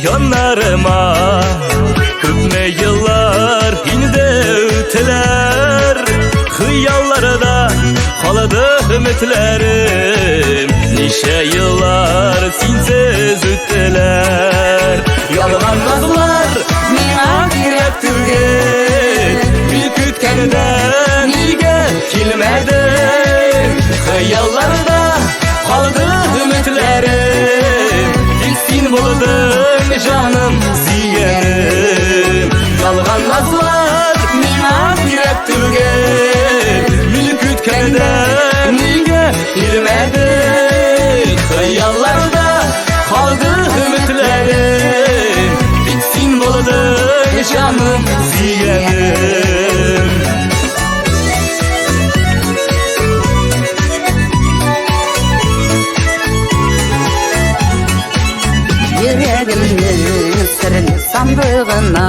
yanlarıma. Köpme yıllar yine öteler, hıyallarda kaladı ümitlerim. Nice yıllar sensiz ötteler. Yalgan nazlar mena gerek tügel, bir kütkenden nige kilmedin. Hıyallarda kaldı ümitlerim, sen buldun canım ziyenim. Yalgan nazlar mena gerek tügel, bir kütkenden nige kilmedin. Hıyallarda kaldı ümitlerim, sen buldun canım ziyenim. Yüreğimin sırrını sandığına,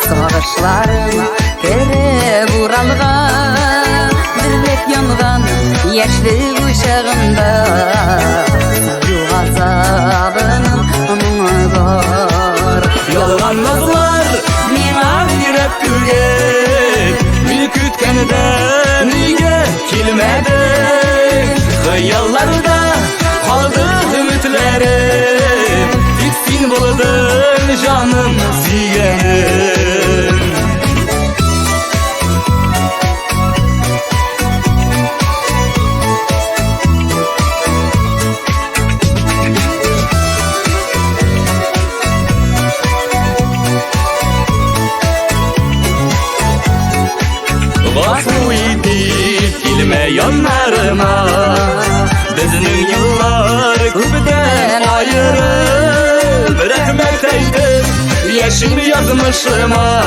sağışlarım kere vuralgan. Dirlek yangan yaşlı uşağımda, yuh azabının anına var. Yalgan nazlar mena gerek tügel, bir kütkenden nige kilmedin. Hıyallarda kaldı ümitlerim, sen buldun canım ziyenim. Vasfuydi kilme yanlarıma, bizning yıllar köpden ayırıp. Rahmeteydim yaşım yazmışıma,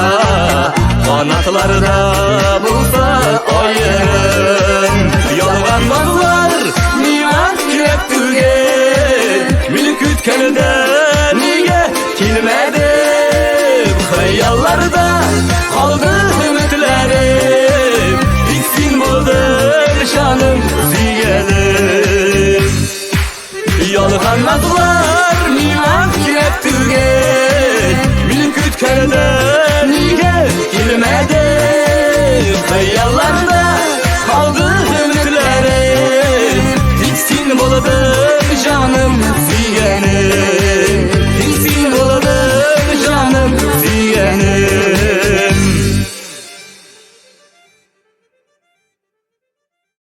kanatlarda bulsa ayırım. Yalgan nazlar miyar gerek tügel, mülk ütkende